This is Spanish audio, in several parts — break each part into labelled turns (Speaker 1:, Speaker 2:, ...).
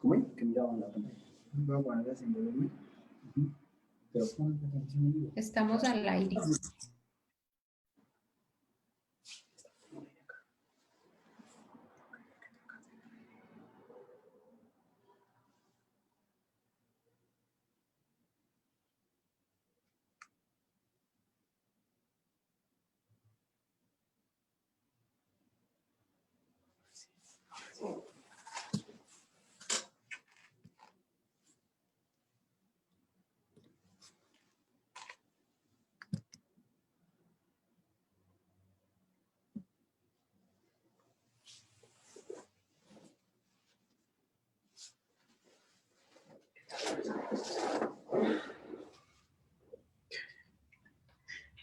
Speaker 1: ¿Cómo es? Que miraban la pantalla.
Speaker 2: Voy a ponerla sin volumen.
Speaker 1: Pero pon la atención en vivo.
Speaker 3: Estamos al aire.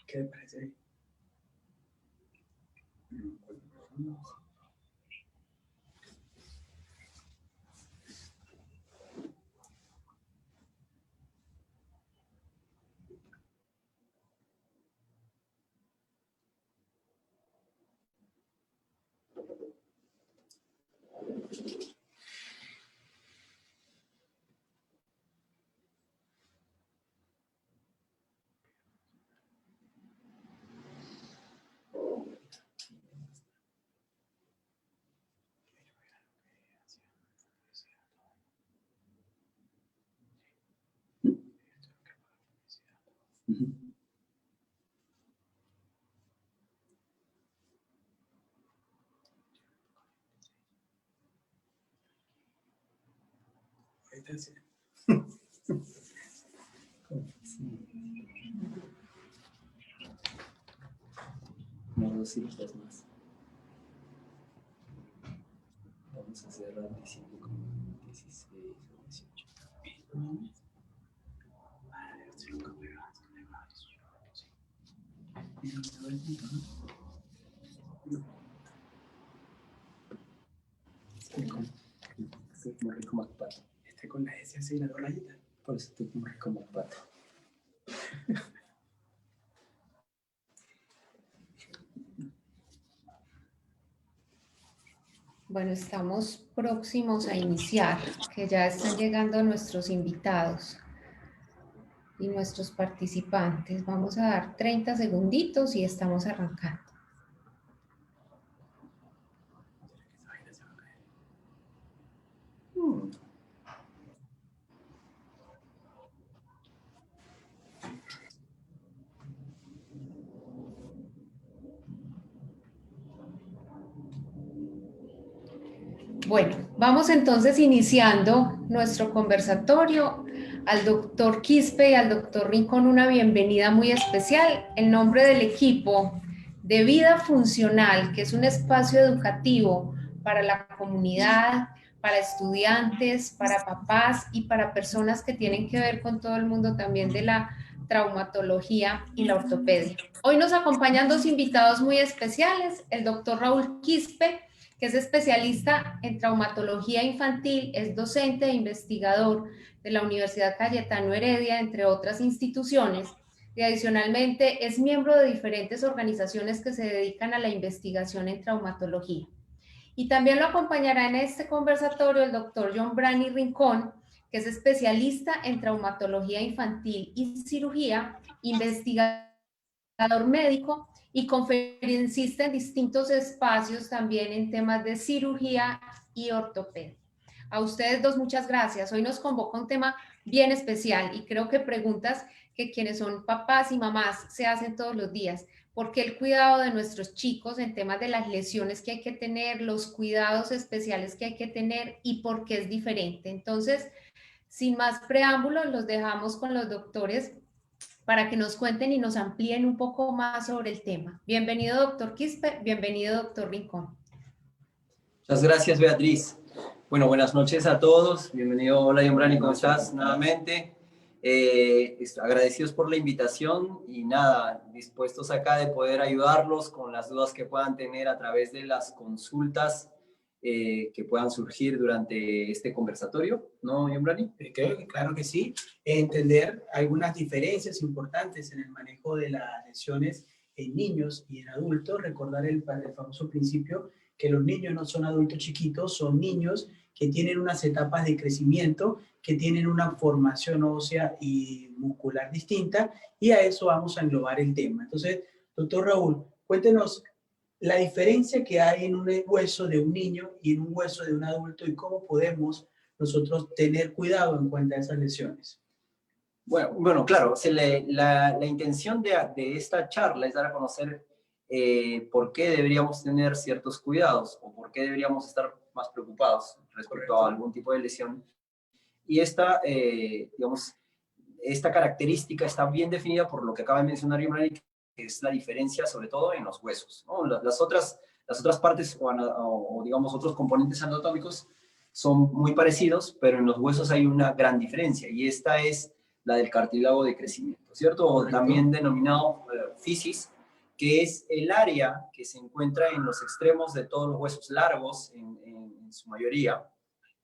Speaker 2: ¿Qué le parece?
Speaker 1: No, 2 cifras más. Vamos a cerrar 15 con 16 o 18. Estoy como rico más pato.
Speaker 2: Con la S así, las dos rayitas.
Speaker 1: Por eso estoy como rico más pato.
Speaker 3: Bueno, estamos próximos a iniciar, que ya están llegando nuestros invitados y nuestros participantes. Vamos a dar 30 segunditos y estamos arrancando. Bueno, vamos entonces iniciando nuestro conversatorio. Al doctor Quispe y al doctor Rincón una bienvenida muy especial en nombre del equipo de Vida Funcional, que es un espacio educativo para la comunidad, para estudiantes, para papás y para personas que tienen que ver con todo el mundo también de la traumatología y la ortopedia. Hoy nos acompañan dos invitados muy especiales, el doctor Raúl Quispe, que es especialista en traumatología infantil, es docente e investigador de la Universidad Cayetano Heredia, entre otras instituciones, y adicionalmente es miembro de diferentes organizaciones que se dedican a la investigación en traumatología. Y también lo acompañará en este conversatorio el doctor John Brani Rincón, que es especialista en traumatología infantil y cirugía, investigador médico y conferencista en distintos espacios también en temas de cirugía y ortopedia. A ustedes dos, muchas gracias. Hoy nos convoca un tema bien especial y creo que preguntas que quienes son papás y mamás se hacen todos los días. ¿Por qué el cuidado de nuestros chicos en temas de las lesiones que hay que tener, los cuidados especiales que hay que tener y por qué es diferente? Entonces, sin más preámbulos, los dejamos con los doctores para que nos cuenten y nos amplíen un poco más sobre el tema. Bienvenido, doctor Quispe, bienvenido, doctor Rincón.
Speaker 1: Muchas gracias, Beatriz. Bueno, buenas noches a todos. Bienvenido, hola, Yombrani, ¿cómo estás? Nuevamente. Agradecidos por la invitación y nada, dispuestos acá de poder ayudarlos con las dudas que puedan tener a través de las consultas que puedan surgir durante este conversatorio, ¿no, Yombrani?
Speaker 2: Creo que claro que sí. Entender algunas diferencias importantes en el manejo de las lesiones en niños y en adultos. Recordar el famoso principio que los niños no son adultos chiquitos, son niños que tienen unas etapas de crecimiento, que tienen una formación ósea y muscular distinta, y a eso vamos a englobar el tema. Entonces, doctor Raúl, cuéntenos la diferencia que hay en un hueso de un niño y en un hueso de un adulto y cómo podemos nosotros tener cuidado en cuanto a esas lesiones.
Speaker 1: Bueno, claro, la intención de esta charla es dar a conocer por qué deberíamos tener ciertos cuidados o por qué deberíamos estar más preocupados respecto a algún tipo de lesión. Y digamos, esta característica está bien definida por lo que acaba de mencionar Imran, que es la diferencia sobre todo en los huesos, ¿no? Las otras partes o digamos otros componentes anatómicos son muy parecidos, pero en los huesos hay una gran diferencia, y esta es la del cartílago de crecimiento, ¿cierto? O también denominado fisis, que es el área que se encuentra en los extremos de todos los huesos largos, en su mayoría,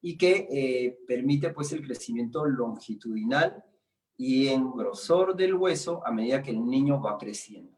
Speaker 1: y que permite pues el crecimiento longitudinal y en grosor del hueso a medida que el niño va creciendo.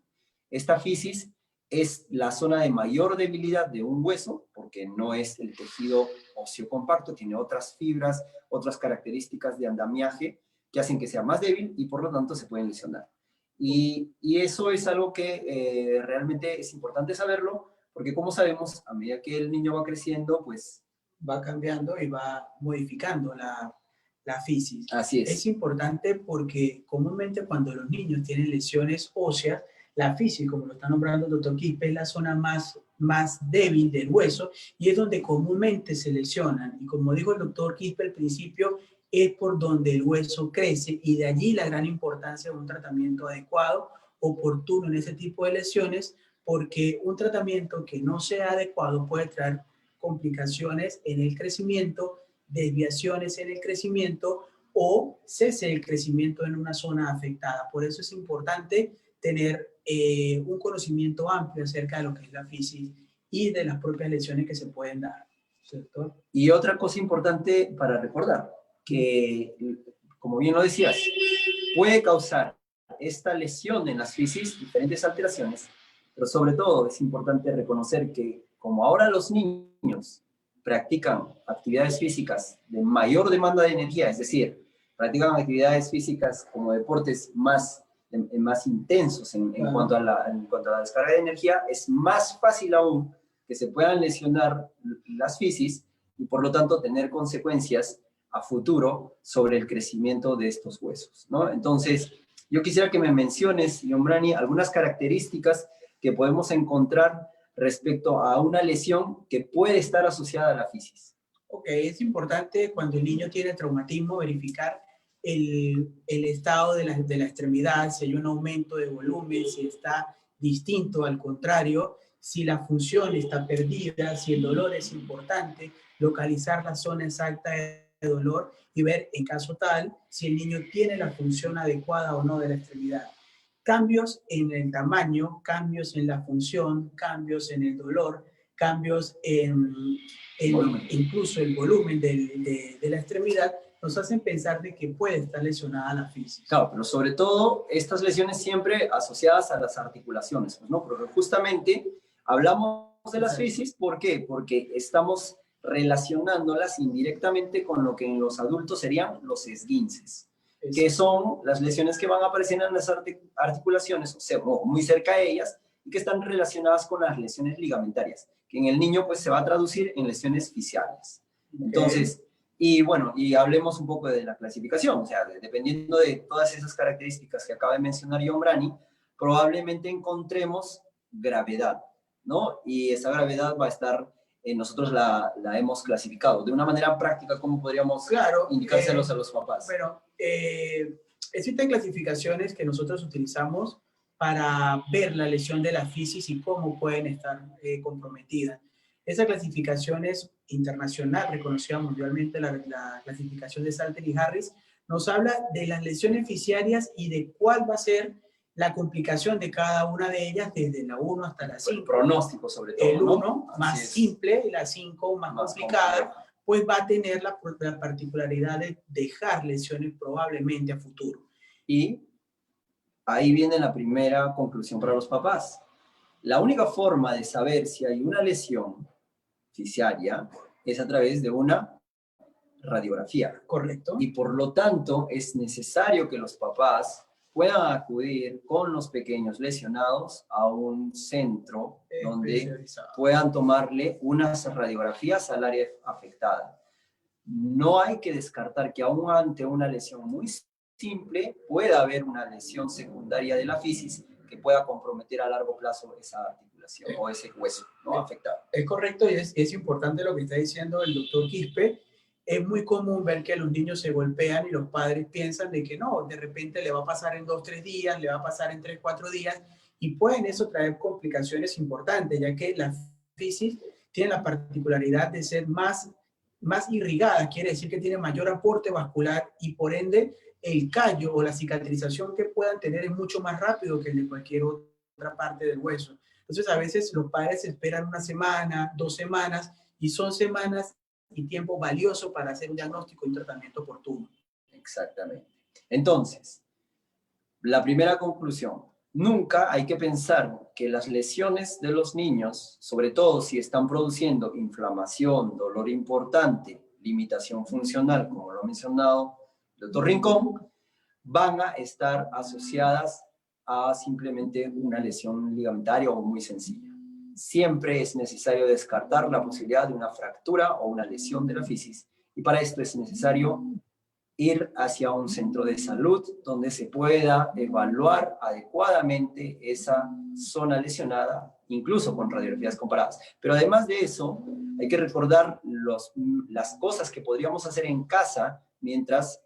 Speaker 1: Esta fisis es la zona de mayor debilidad de un hueso, porque no es el tejido óseo compacto, tiene otras fibras, otras características de andamiaje que hacen que sea más débil y por lo tanto se pueden lesionar. Y eso es algo que realmente es importante saberlo, porque como sabemos, a medida que el niño va creciendo, pues
Speaker 2: va cambiando y va modificando la fisis.
Speaker 1: Así es.
Speaker 2: Es importante porque comúnmente cuando los niños tienen lesiones óseas, la fisis, como lo está nombrando el doctor Quispe, es la zona más débil del hueso y es donde comúnmente se lesionan. Y como dijo el doctor Quispe al principio, es por donde el hueso crece, y de allí la gran importancia de un tratamiento adecuado, oportuno en ese tipo de lesiones, porque un tratamiento que no sea adecuado puede traer complicaciones en el crecimiento, desviaciones en el crecimiento o cese el crecimiento en una zona afectada. Por eso es importante tener un conocimiento amplio acerca de lo que es la fisis y de las propias lesiones que se pueden dar, ¿cierto?
Speaker 1: Y otra cosa importante para recordar, que como bien lo decías, puede causar esta lesión en las fisis diferentes alteraciones, pero sobre todo es importante reconocer que como ahora los niños practican actividades físicas de mayor demanda de energía, es decir, practican actividades físicas como deportes más intensos en cuanto a la descarga de energía, es más fácil aún que se puedan lesionar las fisis y por lo tanto tener consecuencias a futuro sobre el crecimiento de estos huesos, ¿no? Entonces, yo quisiera que me menciones, Yombrani, algunas características que podemos encontrar respecto a una lesión que puede estar asociada a la fisis.
Speaker 2: Ok, es importante cuando el niño tiene traumatismo verificar el estado de la extremidad, si hay un aumento de volumen, si está distinto al contrario, si la función está perdida, si el dolor es importante, localizar la zona exacta de dolor y ver en caso tal si el niño tiene la función adecuada o no de la extremidad. Cambios en el tamaño, cambios en la función, cambios en el dolor, cambios en incluso el volumen de la extremidad, nos hacen pensar de que puede estar lesionada la fisis.
Speaker 1: Claro, pero sobre todo estas lesiones siempre asociadas a las articulaciones, pues, ¿no? Porque justamente hablamos de las fisis, ¿por qué? Porque estamos relacionándolas indirectamente con lo que en los adultos serían los esguinces, que son las lesiones que van a aparecer en las articulaciones, o sea, muy cerca de ellas, y que están relacionadas con las lesiones ligamentarias, que en el niño pues se va a traducir en lesiones fiscales. Entonces, y bueno, y hablemos un poco de la clasificación, o sea, dependiendo de todas esas características que acaba de mencionar Yombrani, probablemente encontremos gravedad, ¿no? Y esa gravedad va a estar, nosotros la hemos clasificado. De una manera práctica, ¿cómo podríamos indicárselos a los papás?
Speaker 2: Bueno, existen clasificaciones que nosotros utilizamos para ver la lesión de la fisis y cómo pueden estar comprometidas. Esa clasificación es internacional, reconocida mundialmente, la clasificación de Salter y Harris, nos habla de las lesiones fisiarias y de cuál va a ser la complicación de cada una de ellas desde la 1 hasta la 5.
Speaker 1: El pronóstico sobre todo,
Speaker 2: el 1
Speaker 1: ¿no?
Speaker 2: más simple y la 5 más complicada, pues va a tener la particularidad de dejar lesiones probablemente a futuro.
Speaker 1: Y ahí viene la primera conclusión para los papás. La única forma de saber si hay una lesión fisiaria es a través de una radiografía.
Speaker 2: Correcto.
Speaker 1: Y por lo tanto es necesario que los papás puedan acudir con los pequeños lesionados a un centro donde puedan tomarle unas radiografías al área afectada. No hay que descartar que aún ante una lesión muy simple pueda haber una lesión secundaria de la fisis que pueda comprometer a largo plazo esa articulación o ese hueso, ¿no?, afectado.
Speaker 2: Es correcto y es importante lo que está diciendo el doctor Quispe. Es muy común ver que los niños se golpean y los padres piensan de que no, de repente le va a pasar en 2 o 3 días, le va a pasar en 3 o 4 días, y pueden eso traer complicaciones importantes, ya que la fisis tiene la particularidad de ser más irrigada, quiere decir que tiene mayor aporte vascular y por ende el callo o la cicatrización que puedan tener es mucho más rápido que el de cualquier otra parte del hueso. Entonces a veces los padres esperan 1 semana, 2 semanas, y son semanas y tiempo valioso para hacer un diagnóstico y un tratamiento oportuno.
Speaker 1: Exactamente. Entonces, la primera conclusión: nunca hay que pensar que las lesiones de los niños, sobre todo si están produciendo inflamación, dolor importante, limitación funcional, como lo ha mencionado el doctor Rincón, van a estar asociadas a simplemente una lesión ligamentaria o muy sencilla. Siempre es necesario descartar la posibilidad de una fractura o una lesión de la fisis, y para esto es necesario ir hacia un centro de salud donde se pueda evaluar adecuadamente esa zona lesionada, incluso con radiografías comparadas. Pero además de eso, hay que recordar las cosas que podríamos hacer en casa mientras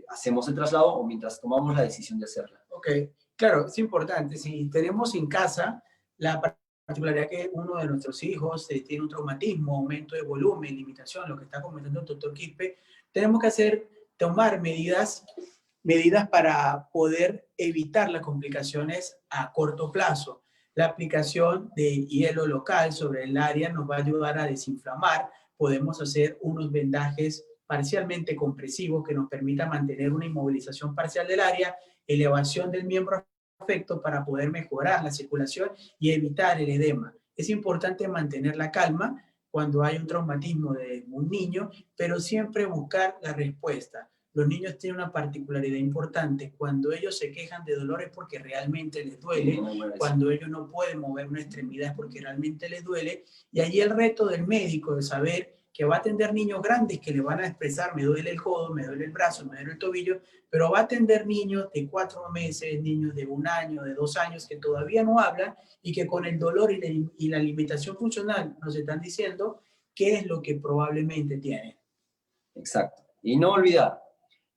Speaker 1: hacemos el traslado o mientras tomamos la decisión de hacerla.
Speaker 2: Ok, claro, es importante. Si tenemos en casa la particularidad que uno de nuestros hijos tiene un traumatismo, aumento de volumen, limitación, lo que está comentando el doctor Quispe, tenemos que tomar medidas para poder evitar las complicaciones a corto plazo. La aplicación de hielo local sobre el área nos va a ayudar a desinflamar. Podemos hacer unos vendajes parcialmente compresivos que nos permitan mantener una inmovilización parcial del área, elevación del miembro afecto para poder mejorar la circulación y evitar el edema. Es importante mantener la calma cuando hay un traumatismo de un niño, pero siempre buscar la respuesta. Los niños tienen una particularidad importante. Cuando ellos se quejan de dolor es porque realmente les duele. Cuando ellos no pueden mover una extremidad es porque realmente les duele. Y allí el reto del médico de saber que va a atender niños grandes que le van a expresar: me duele el codo, me duele el brazo, me duele el tobillo, pero va a atender niños de 4 meses, niños de 1 año, de 2 años, que todavía no hablan y que con el dolor y la limitación funcional nos están diciendo qué es lo que probablemente tienen.
Speaker 1: Exacto. Y no olvidar,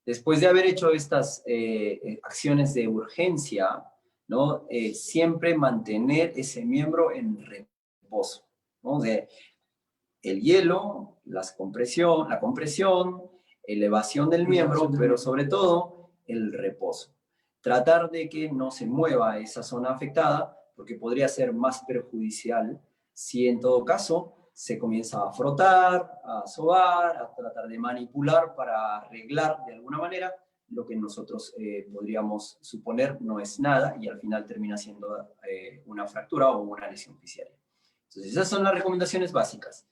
Speaker 1: después de haber hecho estas acciones de urgencia, ¿no?, siempre mantener ese miembro en reposo, ¿no? El hielo, la compresión, elevación del miembro, pero sobre todo el reposo. Tratar de que no se mueva esa zona afectada, porque podría ser más perjudicial si en todo caso se comienza a frotar, a sobar, a tratar de manipular para arreglar de alguna manera lo que nosotros podríamos suponer no es nada y al final termina siendo una fractura o una lesión fisiaria. Entonces esas son las recomendaciones básicas.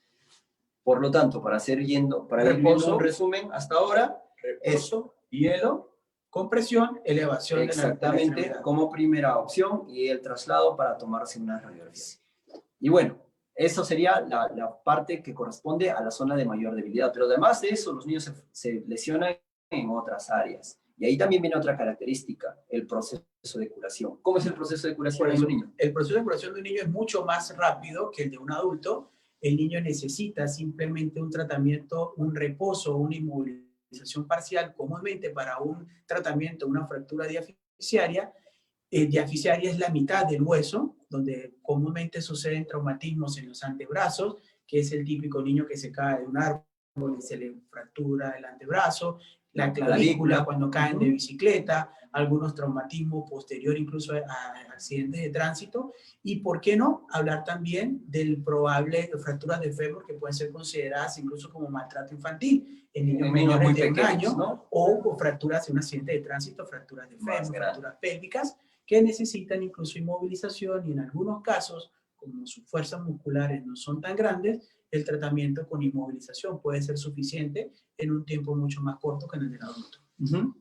Speaker 1: Por lo tanto, para ir viendo un resumen hasta ahora,
Speaker 2: reposo, hielo, compresión, elevación de la
Speaker 1: exactamente como primera opción, y el traslado para tomarse una radiografía. Y bueno, eso sería la parte que corresponde a la zona de mayor debilidad, pero además de eso, los niños se lesionan en otras áreas. Y ahí también viene otra característica: el proceso de curación. ¿Cómo es el proceso de curación de un niño?
Speaker 2: El proceso de curación de un niño es mucho más rápido que el de un adulto. El niño necesita simplemente un tratamiento, un reposo, una inmovilización parcial, comúnmente para un tratamiento, una fractura diaficiaria. Diaficiaria es la mitad del hueso, donde comúnmente suceden traumatismos en los antebrazos, que es el típico niño que se cae de un árbol y se le fractura el antebrazo, la clavícula cuando caen de bicicleta, algunos traumatismos posterior incluso a accidentes de tránsito, y por qué no hablar también del probable fracturas de fémur que pueden ser consideradas incluso como maltrato infantil en niños menores de 1 año, ¿no? O fracturas en un accidente de tránsito, fracturas de fémur, fracturas pélvicas, que necesitan incluso inmovilización, y en algunos casos, como sus fuerzas musculares no son tan grandes, el tratamiento con inmovilización puede ser suficiente en un tiempo mucho más corto que en el del adulto.
Speaker 1: Ujú.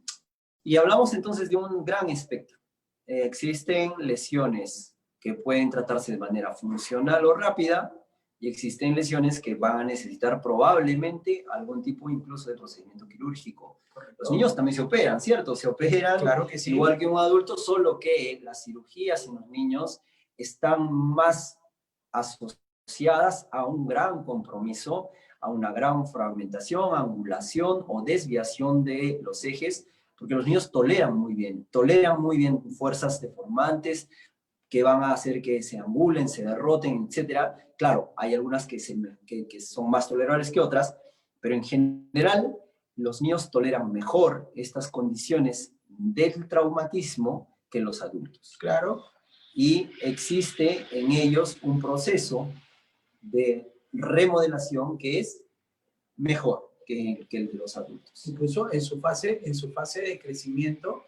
Speaker 1: Y hablamos entonces de un gran espectro. Existen lesiones que pueden tratarse de manera funcional o rápida, y existen lesiones que van a necesitar probablemente algún tipo incluso de procedimiento quirúrgico. Los niños también se operan, ¿cierto? Se operan,
Speaker 2: Claro que sí.
Speaker 1: igual que un adulto, solo que las cirugías en los niños están más asociadas a un gran compromiso, a una gran fragmentación, angulación o desviación de los ejes, porque los niños toleran muy bien fuerzas deformantes que van a hacer que se angulen, se derroten, etc. Claro, hay algunas que son más tolerables que otras, pero en general los niños toleran mejor estas condiciones del traumatismo que los adultos.
Speaker 2: Claro.
Speaker 1: Y existe en ellos un proceso de remodelación que es mejor que el de los adultos.
Speaker 2: Incluso en su fase de crecimiento,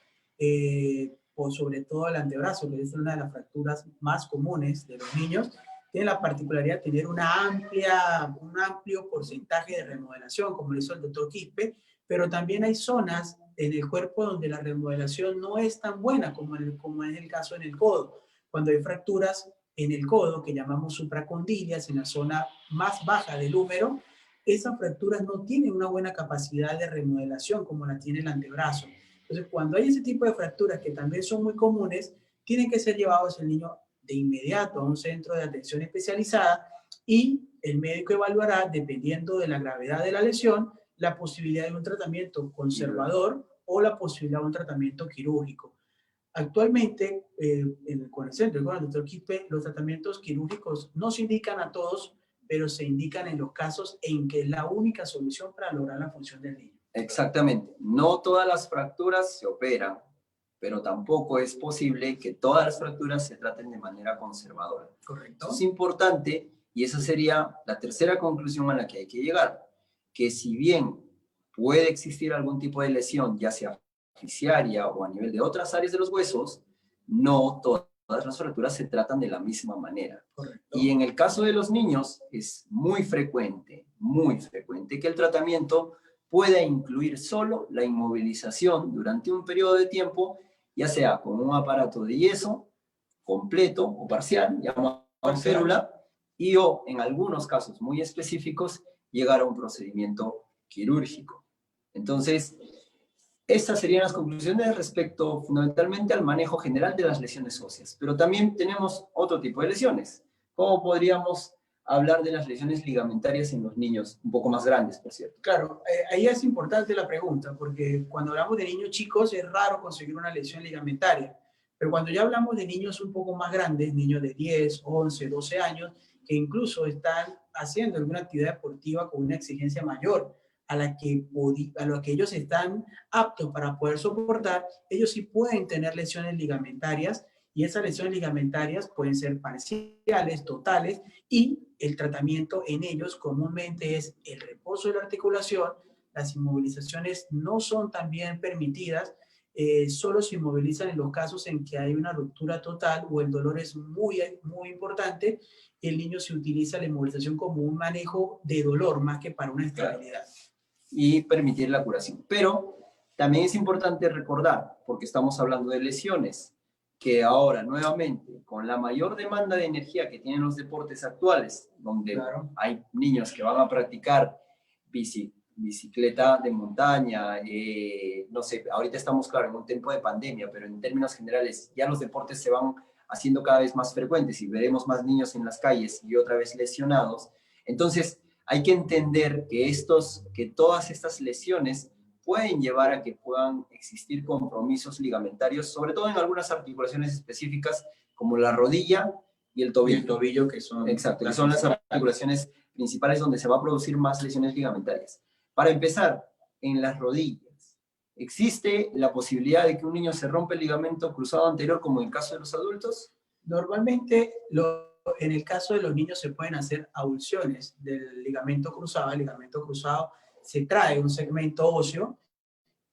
Speaker 2: o sobre todo el antebrazo, que es una de las fracturas más comunes de los niños, tiene la particularidad de tener un amplio porcentaje de remodelación, como lo hizo el doctor Quispe, pero también hay zonas en el cuerpo donde la remodelación no es tan buena como es el caso en el codo. Cuando hay fracturas en el codo, que llamamos supracondilias, en la zona más baja del húmero, esas fracturas no tienen una buena capacidad de remodelación como la tiene el antebrazo. Entonces, cuando hay ese tipo de fracturas que también son muy comunes, tienen que ser llevados el niño de inmediato a un centro de atención especializada y el médico evaluará, dependiendo de la gravedad de la lesión, la posibilidad de un tratamiento conservador o la posibilidad de un tratamiento quirúrgico. Actualmente, con el centro, con el doctor Quispe, los tratamientos quirúrgicos no se indican a todos, pero se indican en los casos en que es la única solución para lograr la función del niño.
Speaker 1: Exactamente. No todas las fracturas se operan, pero tampoco es posible que todas las fracturas se traten de manera conservadora.
Speaker 2: Correcto.
Speaker 1: Eso es importante y esa sería la tercera conclusión a la que hay que llegar, que si bien puede existir algún tipo de lesión, ya sea fasciaria o a nivel de otras áreas de los huesos, no todas las fracturas se tratan de la misma manera.
Speaker 2: Correcto.
Speaker 1: Y en el caso de los niños es muy frecuente que el tratamiento pueda incluir solo la inmovilización durante un periodo de tiempo, ya sea con un aparato de yeso completo o parcial, llamado férula, y o en algunos casos muy específicos llegar a un procedimiento quirúrgico. Entonces, estas serían las conclusiones respecto fundamentalmente al manejo general de las lesiones óseas. Pero también tenemos otro tipo de lesiones. ¿Cómo podríamos hablar de las lesiones ligamentarias en los niños un poco más grandes, por cierto?
Speaker 2: Claro, ahí es importante la pregunta, porque cuando hablamos de niños chicos es raro conseguir una lesión ligamentaria. Pero cuando ya hablamos de niños un poco más grandes, niños de 10, 11, 12 años, que incluso están haciendo alguna actividad deportiva con una exigencia mayor a la que ellos están aptos para poder soportar, ellos sí pueden tener lesiones ligamentarias, y esas lesiones ligamentarias pueden ser parciales, totales, y el tratamiento en ellos comúnmente es el reposo de la articulación. Las inmovilizaciones no son tan bien permitidas, solo se inmovilizan en los casos en que hay una ruptura total o el dolor es muy, muy importante. El niño se utiliza la inmovilización como un manejo de dolor más que para una estabilidad.
Speaker 1: Y permitir la curación. Pero también es importante recordar, porque estamos hablando de lesiones, que ahora nuevamente, con la mayor demanda de energía que tienen los deportes actuales, donde hay niños que van a practicar bicicleta de montaña, no sé, ahorita estamos, claro, en un tiempo de pandemia, pero en términos generales ya los deportes se van haciendo cada vez más frecuentes y veremos más niños en las calles y otra vez lesionados. Entonces, hay que entender que todas estas lesiones pueden llevar a que puedan existir compromisos ligamentarios, sobre todo en algunas articulaciones específicas, como la rodilla y el tobillo.
Speaker 2: Y el tobillo, que son...
Speaker 1: Exacto, que son las articulaciones principales donde se va a producir más lesiones ligamentarias. Para empezar, en las rodillas, ¿existe la posibilidad de que un niño se rompa el ligamento cruzado anterior, como en el caso de los adultos?
Speaker 2: Normalmente, en el caso de los niños se pueden hacer avulsiones del ligamento cruzado. El ligamento cruzado se trae un segmento óseo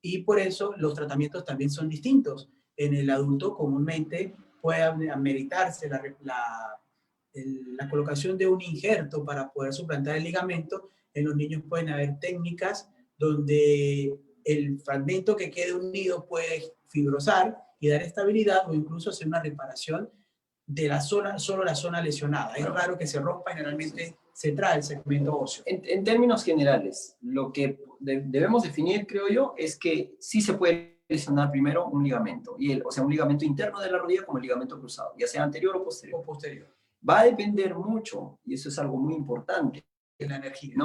Speaker 2: y por eso los tratamientos también son distintos. En el adulto comúnmente puede ameritarse la colocación de un injerto para poder suplantar el ligamento, en los niños pueden haber técnicas donde el fragmento que quede unido puede fibrosar y dar estabilidad o incluso hacer una reparación de la zona, solo la zona lesionada. Es raro que se rompa, generalmente se trae el segmento óseo.
Speaker 1: En términos generales, lo que debemos definir, creo yo, es que sí se puede lesionar primero un ligamento, o sea, un ligamento interno de la rodilla como el ligamento cruzado, ya sea anterior o posterior. Va a depender mucho, y eso es algo muy importante,
Speaker 2: de la energía.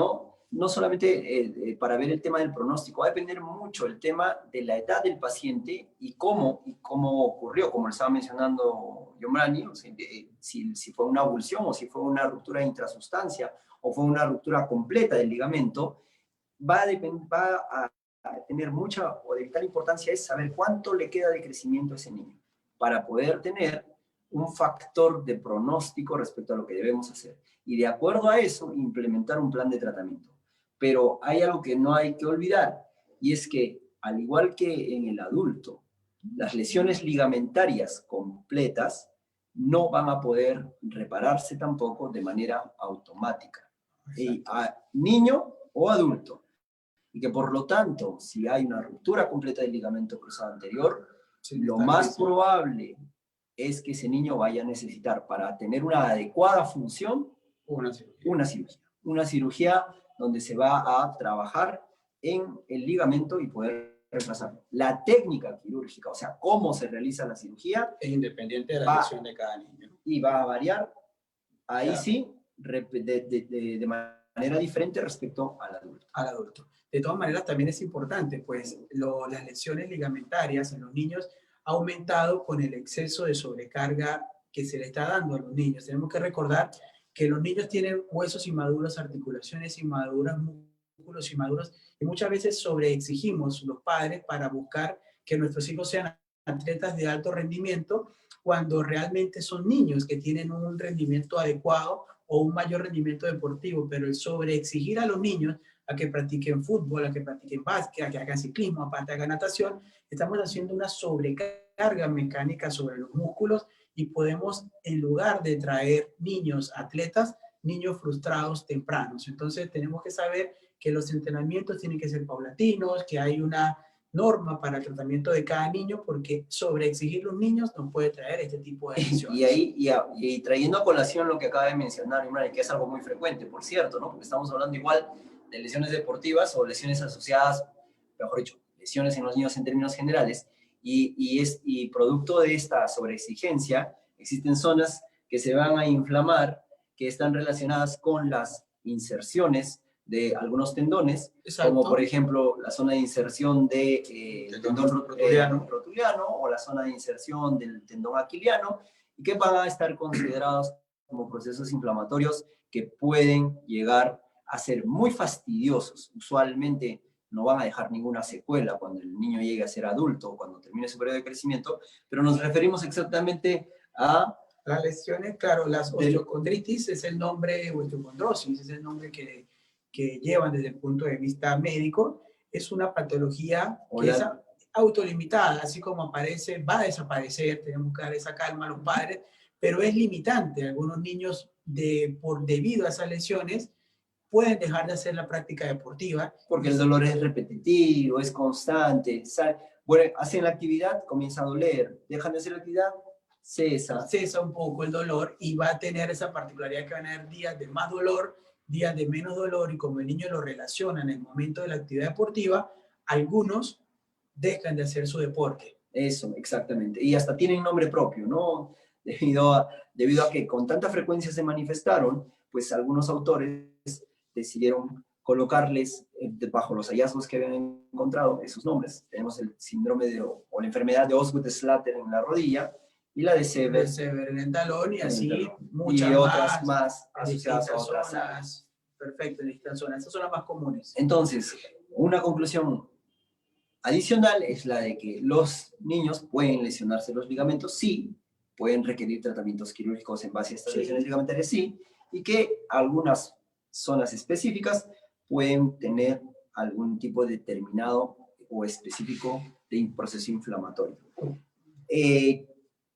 Speaker 1: No solamente para ver el tema del pronóstico, va a depender mucho el tema de la edad del paciente y cómo ocurrió, como lo estaba mencionando Yomrani, o sea, si fue una avulsión o si fue una ruptura de intrasustancia o fue una ruptura completa del ligamento, va a tener mucha o de vital importancia es saber cuánto le queda de crecimiento a ese niño para poder tener un factor de pronóstico respecto a lo que debemos hacer. Y de acuerdo a eso, implementar un plan de tratamiento. Pero hay algo que no hay que olvidar, y es que, al igual que en el adulto, las lesiones ligamentarias completas no van a poder repararse tampoco de manera automática. A niño o adulto. Y que por lo tanto, si hay una ruptura completa del ligamento cruzado anterior, lo más probable es que ese niño vaya a necesitar, para tener una adecuada función, una cirugía donde se va a trabajar en el ligamento y poder reemplazarlo. La técnica quirúrgica, o sea, cómo se realiza la cirugía,
Speaker 2: es independiente de la lesión de cada niño.
Speaker 1: Y va a variar, ahí
Speaker 2: claro,
Speaker 1: sí, de manera diferente respecto al adulto.
Speaker 2: De todas maneras, también es importante, pues las lesiones ligamentarias en los niños ha aumentado con el exceso de sobrecarga que se le está dando a los niños. Tenemos que recordar que los niños tienen huesos inmaduros, articulaciones inmaduras, músculos inmaduros, y muchas veces sobreexigimos los padres para buscar que nuestros hijos sean atletas de alto rendimiento, cuando realmente son niños que tienen un rendimiento adecuado o un mayor rendimiento deportivo, pero el sobreexigir a los niños a que practiquen fútbol, a que practiquen básquet, a que hagan ciclismo, aparte hagan natación, estamos haciendo una sobrecarga mecánica sobre los músculos y podemos, en lugar de traer niños atletas, niños frustrados tempranos. Entonces tenemos que saber que los entrenamientos tienen que ser paulatinos, que hay una norma para el tratamiento de cada niño, porque sobreexigir los niños nos puede traer este tipo de lesiones.
Speaker 1: Y trayendo a colación lo que acaba de mencionar, Imran, que es algo muy frecuente, por cierto, ¿no? Porque estamos hablando igual de lesiones deportivas o lesiones asociadas, mejor dicho, lesiones en los niños en términos generales, y producto de esta sobreexigencia, existen zonas que se van a inflamar, que están relacionadas con las inserciones de algunos tendones,
Speaker 2: Exacto,
Speaker 1: como por ejemplo la zona de inserción del tendón rotuliano o la zona de inserción del tendón aquiliano, y que van a estar considerados como procesos inflamatorios que pueden llegar a ser muy fastidiosos. Usualmente no van a dejar ninguna secuela cuando el niño llegue a ser adulto o cuando termine su periodo de crecimiento, pero nos referimos exactamente a
Speaker 2: las lesiones, claro, las osteocondritis es el nombre, o osteocondrosis es el nombre que llevan desde el punto de vista médico. Es una patología que es autolimitada, así como aparece, va a desaparecer, tenemos que dar esa calma a los padres, pero es limitante. Algunos niños, debido a esas lesiones, pueden dejar de hacer la práctica deportiva.
Speaker 1: Porque el dolor es repetitivo, es constante. Bueno, hacen la actividad, comienza a doler. Dejan de hacer la actividad, cesa
Speaker 2: un poco el dolor y va a tener esa particularidad que van a haber días de más dolor, días de menos dolor, y como el niño lo relaciona en el momento de la actividad deportiva, algunos dejan de hacer su deporte.
Speaker 1: Eso, exactamente. Y hasta tienen nombre propio, ¿no? Debido a que con tanta frecuencia se manifestaron, pues algunos autores decidieron colocarles, bajo los hallazgos que habían encontrado, esos nombres. Tenemos el síndrome o la enfermedad de Osgood-Schlatter en la rodilla, y la de Sever
Speaker 2: en el talón, y así muchas
Speaker 1: otras más asociadas a otras
Speaker 2: zonas. Perfecto, en distintas zonas. Esas son las más comunes.
Speaker 1: Entonces, una conclusión adicional es la de que los niños pueden lesionarse los ligamentos, sí, pueden requerir tratamientos quirúrgicos en base a estas lesiones ligamentarias, sí, y que algunas zonas específicas pueden tener algún tipo determinado o específico de proceso inflamatorio.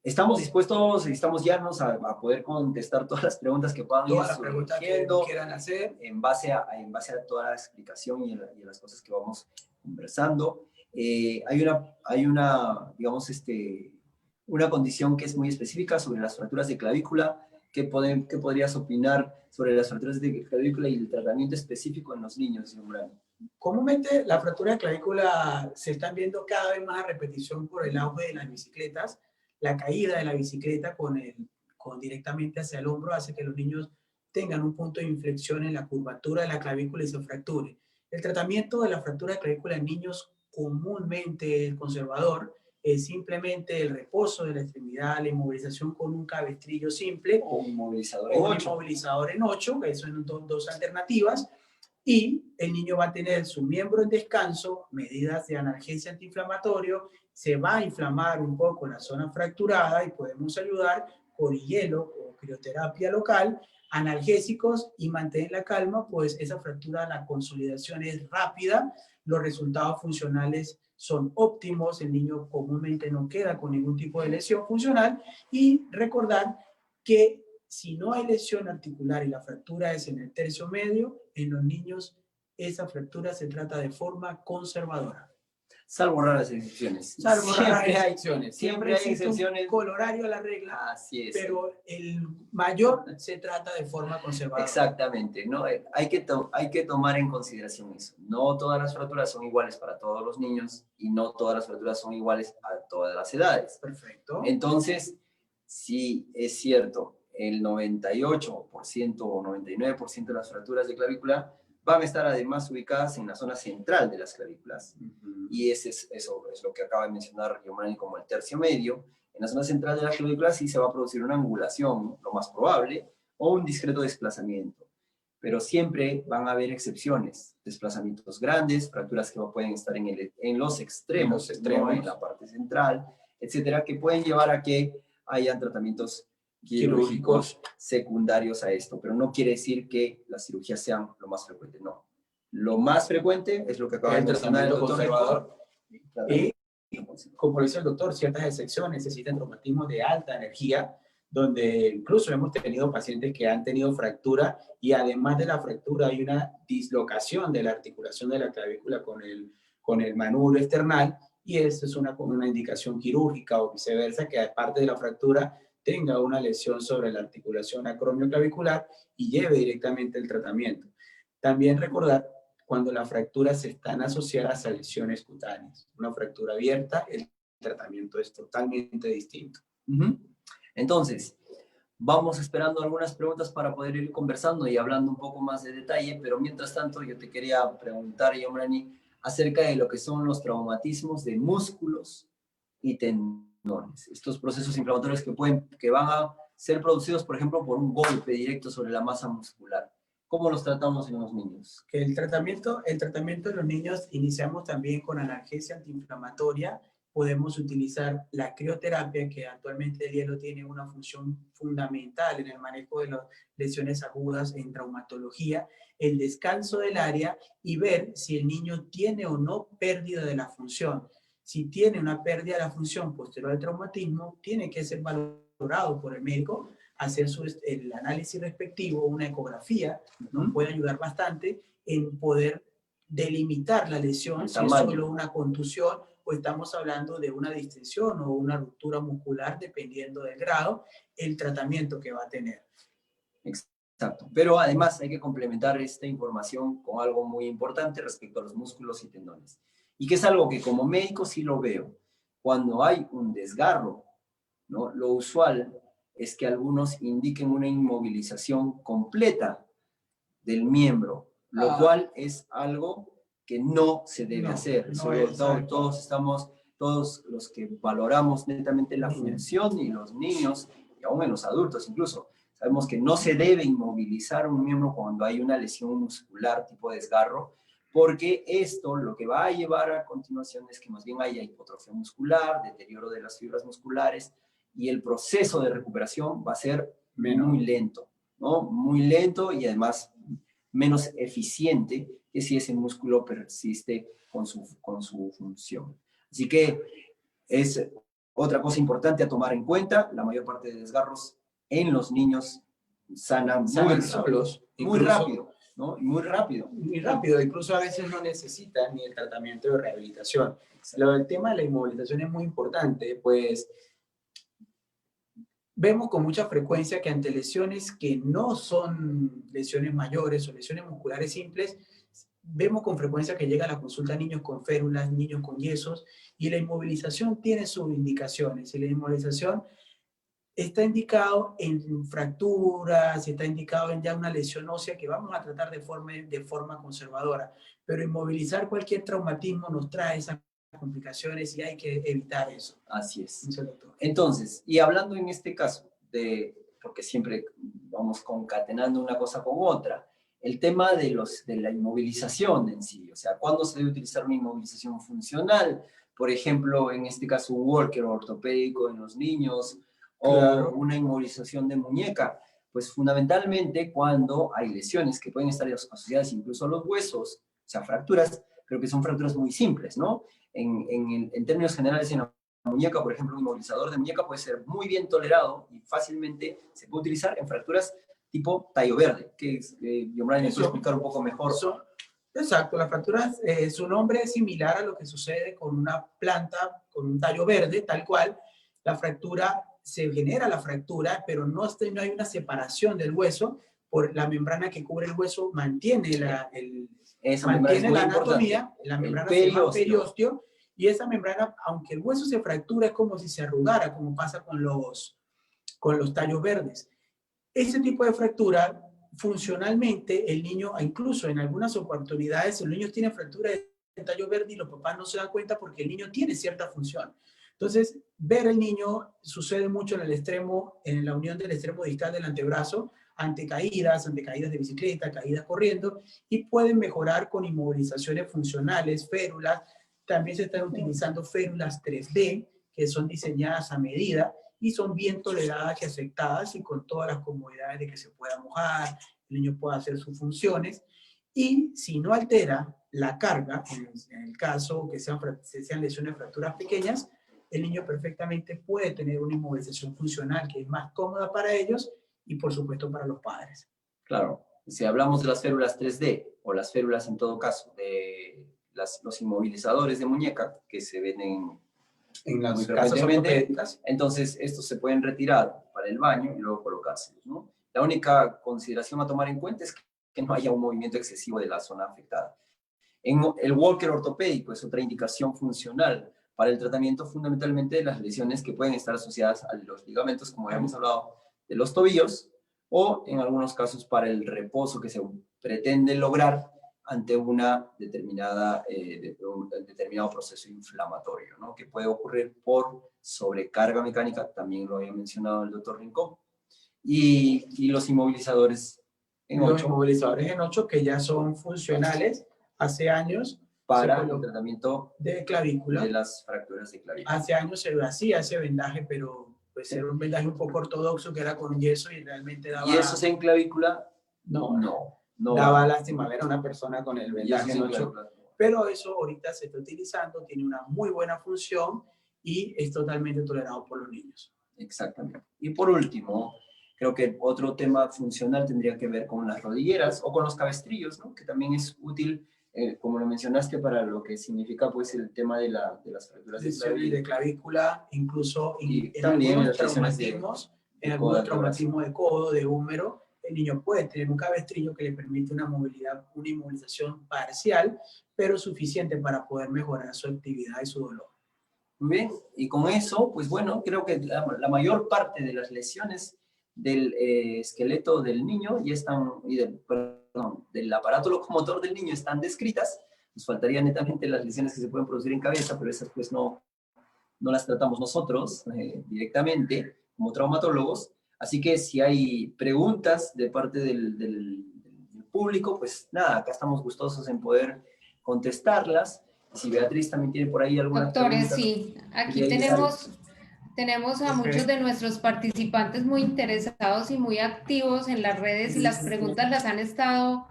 Speaker 1: Estamos dispuestos y estamos llanos a poder contestar todas las preguntas que puedan ir
Speaker 2: Todas las preguntas que
Speaker 1: surgiendo
Speaker 2: quieran hacer.
Speaker 1: en base a toda la explicación y a las cosas que vamos conversando. Hay una, digamos, una condición que es muy específica sobre las fracturas de clavícula. ¿Qué podrías opinar sobre las fracturas de clavícula y el tratamiento específico en los niños, señor Morán?
Speaker 2: Comúnmente las fracturas de clavícula se están viendo cada vez más a repetición por el auge de las bicicletas. La caída de la bicicleta directamente hacia el hombro hace que los niños tengan un punto de inflexión en la curvatura de la clavícula y se fracture. El tratamiento de la fractura de clavícula en niños, comúnmente el conservador, es simplemente el reposo de la extremidad, la inmovilización con un cabestrillo simple
Speaker 1: O un inmovilizador
Speaker 2: en 8, que son dos alternativas, y el niño va a tener su miembro en descanso, medidas de analgesia antiinflamatorio, se va a inflamar un poco la zona fracturada y podemos ayudar con hielo o crioterapia local, analgésicos y mantener la calma, pues esa fractura, la consolidación es rápida, los resultados funcionales son óptimos, el niño comúnmente no queda con ningún tipo de lesión funcional y recordar que si no hay lesión articular y la fractura es en el tercio medio, en los niños esa fractura se trata de forma conservadora.
Speaker 1: Salvo raras excepciones. Siempre hay excepciones.
Speaker 2: Un colorario a la regla,
Speaker 1: así es.
Speaker 2: Pero el mayor se trata de forma conservadora.
Speaker 1: Exactamente, ¿no? Hay que tomar en consideración eso. No todas las fracturas son iguales para todos los niños y no todas las fracturas son iguales a todas las edades.
Speaker 2: Perfecto.
Speaker 1: Entonces, sí es cierto, el 98% o 99% de las fracturas de clavícula van a estar además ubicadas en la zona central de las clavículas. Y eso es lo que acaba de mencionar Giovanni como el tercio medio. En la zona central de la clavícula sí se va a producir una angulación, lo más probable, o un discreto desplazamiento. Pero siempre van a haber excepciones, desplazamientos grandes, fracturas que pueden estar en los extremos, ¿no? En la parte central, etcétera, que pueden llevar a que hayan tratamientos quirúrgicos secundarios a esto, pero no quiere decir que las cirugías sean lo más frecuente, no. Lo más frecuente es lo que acaba de mencionar el doctor conservador.
Speaker 2: Y, como dice el doctor, ciertas excepciones necesitan traumatismos de alta energía, donde incluso hemos tenido pacientes que han tenido fractura y además de la fractura hay una dislocación de la articulación de la clavícula con el manubrio esternal, y esto es una indicación quirúrgica o viceversa, que aparte de la fractura tenga una lesión sobre la articulación acromioclavicular y lleve directamente el tratamiento. También recordar cuando las fracturas están asociadas a lesiones cutáneas. Una fractura abierta, el tratamiento es totalmente distinto.
Speaker 1: Entonces, vamos esperando algunas preguntas para poder ir conversando y hablando un poco más de detalle, pero mientras tanto yo te quería preguntar, Yomrani, acerca de lo que son los traumatismos de músculos y tendones. Estos procesos inflamatorios que van a ser producidos, por ejemplo, por un golpe directo sobre la masa muscular. ¿Cómo los tratamos en los niños?
Speaker 2: El tratamiento de los niños iniciamos también con analgesia antiinflamatoria. Podemos utilizar la crioterapia, que actualmente el hielo tiene una función fundamental en el manejo de las lesiones agudas en traumatología, el descanso del área y ver si el niño tiene o no pérdida de la función. Si tiene una pérdida de la función posterior al traumatismo, tiene que ser valorado por el médico, hacer el análisis respectivo, una ecografía, nos puede ayudar bastante en poder delimitar la lesión, si es solo una contusión o estamos hablando de una distensión o una ruptura muscular, dependiendo del grado, el tratamiento que va a tener.
Speaker 1: Exacto, pero además hay que complementar esta información con algo muy importante respecto a los músculos y tendones. Y que es algo que como médico sí lo veo. Cuando hay un desgarro, ¿no? Lo usual es que algunos indiquen una inmovilización completa del miembro, lo cual es algo que no se debe hacer. Todos los que valoramos netamente la función y los niños, y aún en los adultos incluso, sabemos que no se debe inmovilizar un miembro cuando hay una lesión muscular tipo desgarro, porque esto lo que va a llevar a continuación es que más bien haya hipotrofia muscular, deterioro de las fibras musculares, y el proceso de recuperación va a ser muy lento, ¿no? Muy lento y además menos eficiente que si ese músculo persiste con su función. Así que es Otra cosa importante a tomar en cuenta, la mayor parte de desgarros en los niños sanan
Speaker 2: solos,
Speaker 1: muy rápido, ¿no? Y muy rápido.
Speaker 2: Muy rápido, incluso a veces no necesitan ni el tratamiento de rehabilitación. El tema de la inmovilización es muy importante, pues vemos con mucha frecuencia que ante lesiones que no son lesiones mayores o lesiones musculares simples, vemos con frecuencia que llega a la consulta niños con férulas, niños con yesos, y la inmovilización tiene sus indicaciones. Y la inmovilización está indicado en fracturas, está indicado en ya una lesión ósea que vamos a tratar de forma conservadora. Pero inmovilizar cualquier traumatismo nos trae esas complicaciones y hay que evitar eso.
Speaker 1: Así es.
Speaker 2: Muchas gracias.
Speaker 1: Entonces, y hablando en este caso porque siempre vamos concatenando una cosa con otra, el tema de la inmovilización en sí, o sea, ¿cuándo se debe utilizar una inmovilización funcional? Por ejemplo, en este caso, un walker ortopédico en los niños,
Speaker 2: Claro.
Speaker 1: o una inmovilización de muñeca. Pues fundamentalmente cuando hay lesiones que pueden estar asociadas incluso a los huesos, o sea, fracturas, pero que son fracturas muy simples, ¿no? En términos generales, en la muñeca, por ejemplo, un inmovilizador de muñeca puede ser muy bien tolerado y fácilmente se puede utilizar en fracturas tipo tallo verde, que es, Yomrani me puede explicar un poco mejor.
Speaker 2: Exacto, las fracturas, su nombre es similar a lo que sucede con una planta, con un tallo verde, tal cual. La fractura, se genera la fractura, pero no hay una separación del hueso, por la membrana que cubre el hueso mantiene la anatomía, la membrana se llama periósteo, y esa membrana, aunque el hueso se fractura, es como si se arrugara, como pasa con los tallos verdes. Ese tipo de fractura, funcionalmente, el niño, incluso en algunas oportunidades, el niño tiene fractura de tallo verde y los papás no se dan cuenta porque el niño tiene cierta función. Entonces, ver el niño sucede mucho en el extremo, en la unión del extremo distal del antebrazo, ante caídas de bicicleta, caídas corriendo, y pueden mejorar con inmovilizaciones funcionales, férulas. También se están utilizando férulas 3D, que son diseñadas a medida, y son bien toleradas y aceptadas y con todas las comodidades de que se pueda mojar, el niño pueda hacer sus funciones. Y si no altera la carga, en el caso que sean lesiones, fracturas pequeñas, el niño perfectamente puede tener una inmovilización funcional que es más cómoda para ellos y por supuesto para los padres.
Speaker 1: Claro, si hablamos de las férulas 3D o las férulas en todo caso de los inmovilizadores de muñeca que se ven
Speaker 2: en las casas ortopédicas,
Speaker 1: entonces estos se pueden retirar para el baño y luego colocárselos, ¿no? La única consideración a tomar en cuenta es que no haya un movimiento excesivo de la zona afectada. En el walker ortopédico es otra indicación funcional para el tratamiento fundamentalmente de las lesiones que pueden estar asociadas a los ligamentos, como habíamos hablado, de los tobillos, o en algunos casos para el reposo que se pretende lograr ante una determinado proceso inflamatorio, ¿no? Que puede ocurrir por sobrecarga mecánica, también lo había mencionado el doctor Rincón, y los inmovilizadores en 8.
Speaker 2: Los inmovilizadores en 8 que ya son funcionales hace años
Speaker 1: para el tratamiento
Speaker 2: de clavícula.
Speaker 1: De las fracturas de clavícula.
Speaker 2: Hace años se hacía ese vendaje, pero pues era un vendaje un poco ortodoxo que era con yeso y realmente daba...
Speaker 1: ¿Y eso en clavícula?
Speaker 2: No. Daba lástima ver a una persona con el vendaje en 8. Pero eso ahorita se está utilizando, tiene una muy buena función y es totalmente tolerado por los niños.
Speaker 1: Exactamente. Y por último, creo que otro tema funcional tendría que ver con las rodilleras o con los cabestrillos, ¿no? Que también es útil, como lo mencionaste, para lo que significa pues el tema de las fracturas
Speaker 2: de clavícula, incluso
Speaker 1: en algunos
Speaker 2: traumatismos, en algunos traumatismos de codo, de húmero, el niño puede tener un cabestrillo que le permite una inmovilización parcial, pero suficiente para poder mejorar su actividad y su dolor.
Speaker 1: Muy bien, y con eso, pues bueno, creo que la mayor parte de las lesiones del esqueleto del niño ya están, del aparato locomotor del niño están descritas. Nos faltarían netamente las lesiones que se pueden producir en cabeza, pero esas pues no las tratamos nosotros directamente como traumatólogos. Así que si hay preguntas de parte del público, pues nada, acá estamos gustosos en poder contestarlas. Si Beatriz también tiene por ahí alguna pregunta.
Speaker 3: Doctores, sí, aquí tenemos a muchos de nuestros participantes muy interesados y muy activos en las redes y las preguntas las han estado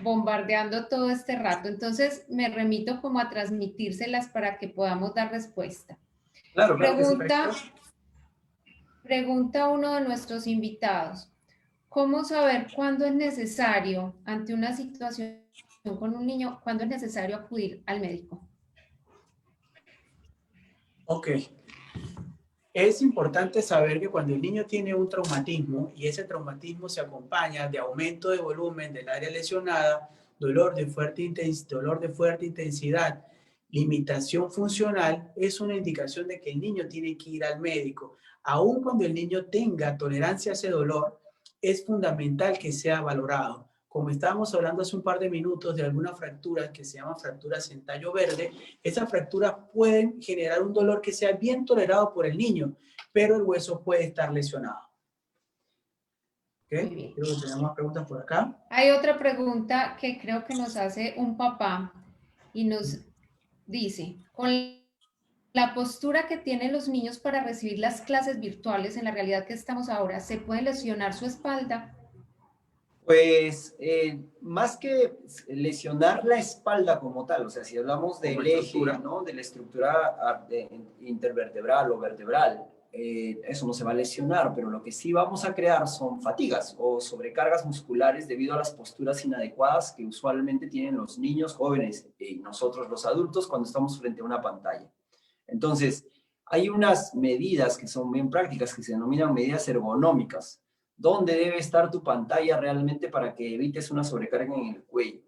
Speaker 3: bombardeando todo este rato. Entonces me remito como a transmitírselas para que podamos dar respuesta.
Speaker 1: Claro, claro que sí.
Speaker 3: Pregunta uno de nuestros invitados. ¿Cómo saber cuándo es necesario, ante una situación con un niño, cuándo es necesario acudir al médico?
Speaker 2: Ok. Es importante saber que cuando el niño tiene un traumatismo y ese traumatismo se acompaña de aumento de volumen del área lesionada, dolor de fuerte intensidad, limitación funcional, es una indicación de que el niño tiene que ir al médico. Aun cuando el niño tenga tolerancia a ese dolor, es fundamental que sea valorado. Como estábamos hablando hace un par de minutos de algunas fracturas que se llaman fracturas en tallo verde, esas fracturas pueden generar un dolor que sea bien tolerado por el niño, pero el hueso puede estar lesionado.
Speaker 3: Muy
Speaker 2: ¿Okay?
Speaker 3: bien.
Speaker 2: Creo que tenemos más preguntas por acá.
Speaker 3: Hay otra pregunta que creo que nos hace un papá y nos dice, con la postura que tienen los niños para recibir las clases virtuales en la realidad que estamos ahora, ¿se puede lesionar su espalda?
Speaker 1: Pues más que lesionar la espalda como tal, o sea, si hablamos del eje, ¿no? De la estructura intervertebral o vertebral, eso no se va a lesionar, pero lo que sí vamos a crear son fatigas o sobrecargas musculares debido a las posturas inadecuadas que usualmente tienen los niños jóvenes y nosotros los adultos cuando estamos frente a una pantalla. Entonces, hay unas medidas que son bien prácticas que se denominan medidas ergonómicas. ¿Dónde debe estar tu pantalla realmente para que evites una sobrecarga en el cuello?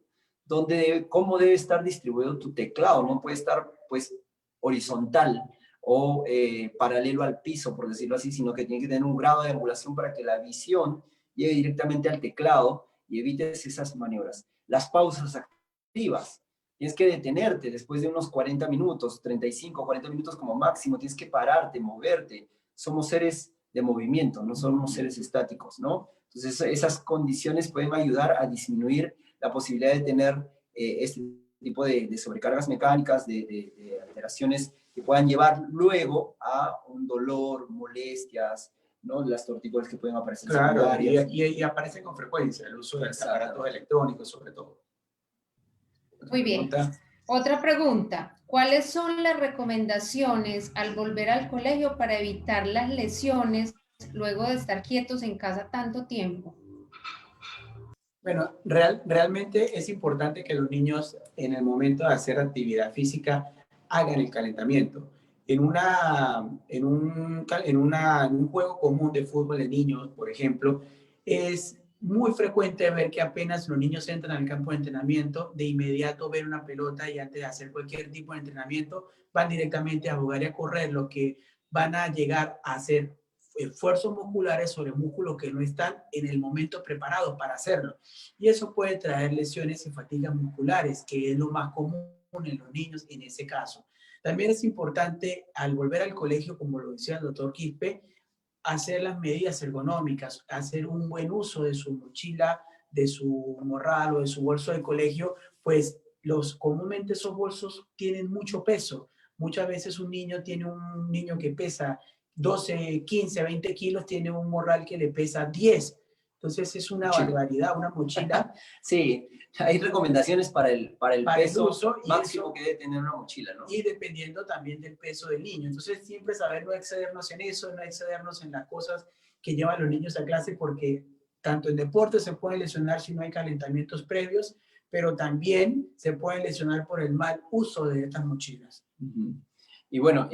Speaker 1: ¿Cómo debe estar distribuido tu teclado? No puede estar, pues, horizontal o paralelo al piso, por decirlo así, sino que tiene que tener un grado de angulación para que la visión llegue directamente al teclado y evites esas maniobras. Las pausas activas. Tienes que detenerte después de unos 40 minutos, 35, 40 minutos como máximo. Tienes que pararte, moverte. Somos seres de movimiento, no somos seres estáticos, ¿no? Entonces, esas condiciones pueden ayudar a disminuir la posibilidad de tener este tipo de sobrecargas mecánicas, de alteraciones que puedan llevar luego a un dolor, molestias, ¿no? Las tortícolis que pueden aparecer.
Speaker 2: Claro, y aparece con frecuencia el uso de aparatos electrónicos, sobre todo.
Speaker 3: Muy bien. Otra pregunta. ¿Cuáles son las recomendaciones al volver al colegio para evitar las lesiones luego de estar quietos en casa tanto tiempo?
Speaker 2: Bueno, realmente es importante que los niños en el momento de hacer actividad física hagan el calentamiento. En un juego común de fútbol de niños, por ejemplo, es muy frecuente ver que apenas los niños entran al campo de entrenamiento, de inmediato ven una pelota y antes de hacer cualquier tipo de entrenamiento van directamente a jugar y a correr, lo que van a llegar a hacer esfuerzos musculares sobre músculos que no están en el momento preparados para hacerlo. Y eso puede traer lesiones y fatigas musculares, que es lo más común en los niños en ese caso. También es importante al volver al colegio, como lo decía el doctor Quispe, hacer las medidas ergonómicas, hacer un buen uso de su mochila, de su morral o de su bolso de colegio, pues comúnmente esos bolsos tienen mucho peso. Muchas veces un niño que pesa 12, 15, 20 kilos, tiene un morral que le pesa 10. Entonces es una barbaridad, una mochila.
Speaker 1: Sí, hay recomendaciones para el peso
Speaker 2: uso
Speaker 1: máximo que debe tener una mochila, ¿no?
Speaker 2: Y dependiendo también del peso del niño. Entonces siempre saber no excedernos en eso, no excedernos en las cosas que llevan los niños a clase, porque tanto en deporte se pueden lesionar si no hay calentamientos previos, pero también se pueden lesionar por el mal uso de estas mochilas.
Speaker 1: Y bueno,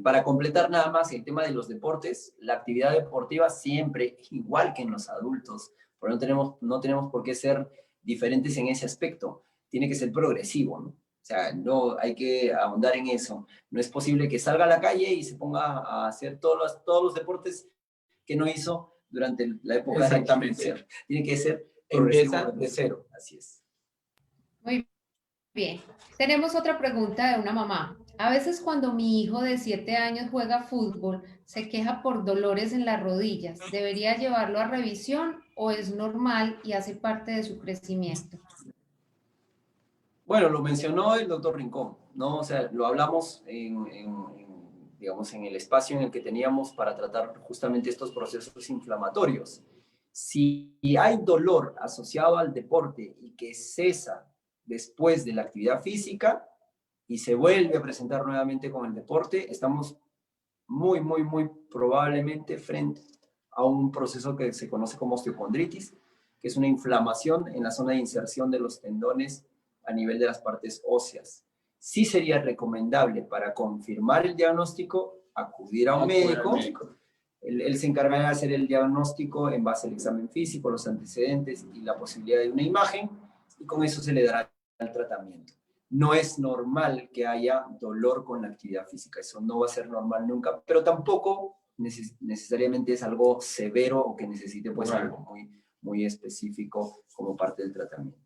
Speaker 1: para completar nada más el tema de los deportes, la actividad deportiva siempre, igual que en los adultos, pero no tenemos por qué ser diferentes en ese aspecto, tiene que ser progresivo, ¿no? O sea, no hay que ahondar en eso. No es posible que salga a la calle y se ponga a hacer todos los deportes que no hizo durante la época.
Speaker 2: Exactamente.
Speaker 1: Tiene que ser
Speaker 2: progresivo. Empieza de cero.
Speaker 1: Así es.
Speaker 3: Muy bien. Tenemos otra pregunta de una mamá. A veces cuando mi hijo de 7 años juega fútbol, se queja por dolores en las rodillas. ¿Debería llevarlo a revisión o es normal y hace parte de su crecimiento?
Speaker 1: Bueno, lo mencionó el doctor Rincón, ¿no? O sea, lo hablamos digamos, en el espacio en el que teníamos para tratar justamente estos procesos inflamatorios. Si hay dolor asociado al deporte y que cesa después de la actividad física, y se vuelve a presentar nuevamente con el deporte, estamos muy probablemente frente a un proceso que se conoce como osteocondritis, que es una inflamación en la zona de inserción de los tendones a nivel de las partes óseas. Sí sería recomendable para confirmar el diagnóstico acudir a un médico. Él se encarga de hacer el diagnóstico en base al examen físico, los antecedentes y la posibilidad de una imagen, y con eso se le dará el tratamiento. No es normal que haya dolor con la actividad física, eso no va a ser normal nunca, pero tampoco necesariamente es algo severo o que necesite pues algo muy específico como parte del tratamiento.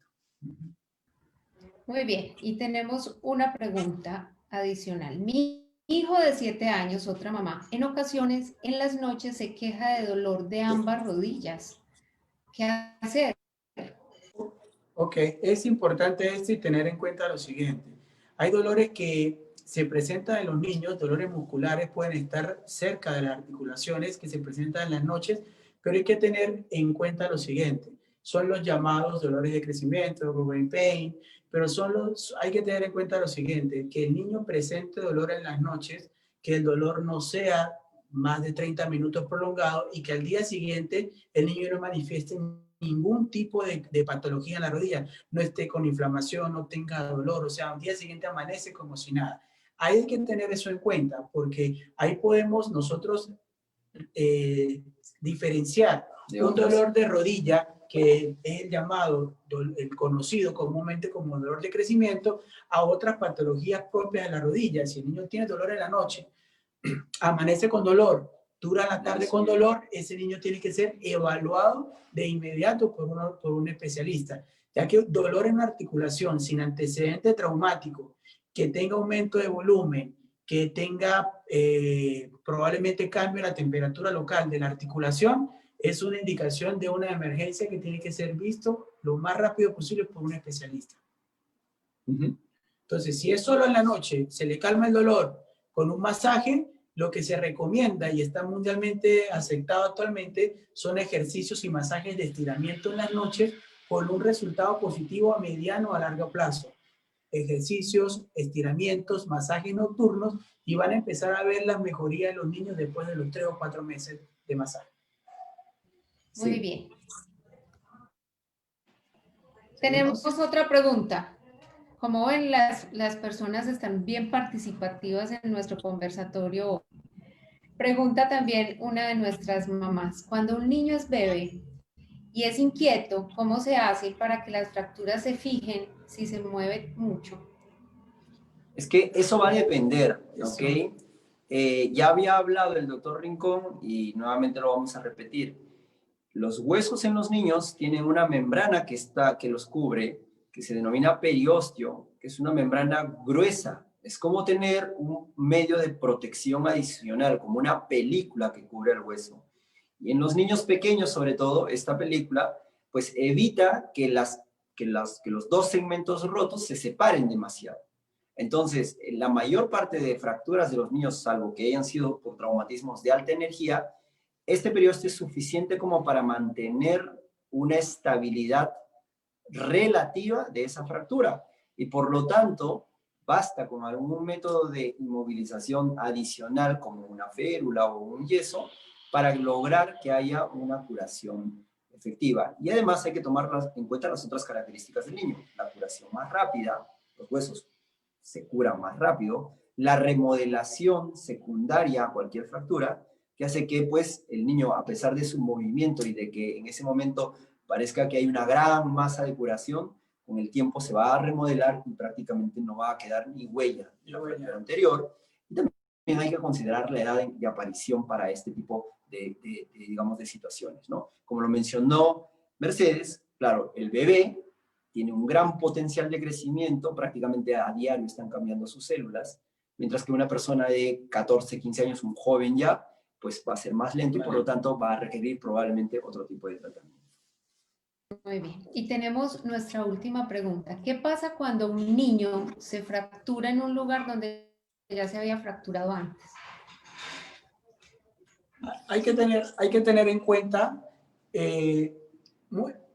Speaker 3: Muy bien, y tenemos una pregunta adicional. Mi hijo de 7 años, otra mamá, en ocasiones en las noches se queja de dolor de ambas rodillas. ¿Qué hacer?
Speaker 2: Ok, es importante esto y tener en cuenta lo siguiente. Hay dolores que se presentan en los niños, dolores musculares pueden estar cerca de las articulaciones que se presentan en las noches, pero hay que tener en cuenta lo siguiente. Son los llamados dolores de crecimiento, growing pain, pero hay que tener en cuenta lo siguiente, que el niño presente dolor en las noches, que el dolor no sea más de 30 minutos prolongado y que al día siguiente el niño no manifieste ningún tipo de patología en la rodilla, no esté con inflamación, no tenga dolor, o sea, al día siguiente amanece como si nada. Hay que tener eso en cuenta porque ahí podemos nosotros diferenciar un dolor de rodilla que es el llamado, el conocido comúnmente como dolor de crecimiento, a otras patologías propias de la rodilla. Si el niño tiene dolor en la noche, amanece con dolor, dura la tarde con dolor, ese niño tiene que ser evaluado de inmediato por un especialista, ya que dolor en una articulación sin antecedente traumático, que tenga aumento de volumen, que tenga probablemente cambio en la temperatura local de la articulación, es una indicación de una emergencia que tiene que ser visto lo más rápido posible por un especialista. Entonces, si es solo en la noche, se le calma el dolor con un masaje, lo que se recomienda y está mundialmente aceptado actualmente son ejercicios y masajes de estiramiento en las noches con un resultado positivo a mediano o a largo plazo. Ejercicios, estiramientos, masajes nocturnos y van a empezar a ver la mejoría de los niños después de los 3 o 4 meses de masaje.
Speaker 3: Muy bien. Tenemos otra pregunta. Como ven, las personas están bien participativas en nuestro conversatorio. Pregunta también una de nuestras mamás. Cuando un niño es bebé y es inquieto, ¿cómo se hace para que las fracturas se fijen si se mueve mucho?
Speaker 1: Es que eso va a depender, ¿ok? Ya había hablado el doctor Rincón y nuevamente lo vamos a repetir. Los huesos en los niños tienen una membrana que los cubre, que se denomina periósteo, que es una membrana gruesa. Es como tener un medio de protección adicional, como una película que cubre el hueso. Y en los niños pequeños, sobre todo, esta película, pues evita que los dos segmentos rotos se separen demasiado. Entonces, la mayor parte de fracturas de los niños, salvo que hayan sido por traumatismos de alta energía, este periósteo es suficiente como para mantener una estabilidad relativa de esa fractura. Y por lo tanto, basta con algún método de inmovilización adicional, como una férula o un yeso, para lograr que haya una curación efectiva. Y además hay que tomar en cuenta las otras características del niño. La curación más rápida, los huesos se curan más rápido, la remodelación secundaria a cualquier fractura, que hace que pues el niño, a pesar de su movimiento y de que en ese momento parezca que hay una gran masa de curación, con el tiempo se va a remodelar y prácticamente no va a quedar ni huella de la fractura anterior. Y también hay que considerar la edad de aparición para este tipo digamos, de situaciones, ¿no? Como lo mencionó Mercedes, claro, el bebé tiene un gran potencial de crecimiento, prácticamente a diario están cambiando sus células, mientras que una persona de 14, 15 años, un joven ya, pues va a ser más lento y por lo tanto va a requerir probablemente otro tipo de tratamiento.
Speaker 3: Muy bien. Y tenemos nuestra última pregunta. ¿Qué pasa cuando un niño se fractura en un lugar donde ya se había fracturado antes?
Speaker 2: Hay que tener en cuenta,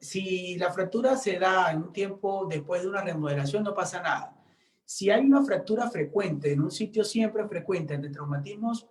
Speaker 2: si la fractura se da en un tiempo después de una remodelación, no pasa nada. Si hay una fractura frecuente en un sitio siempre frecuente de traumatismos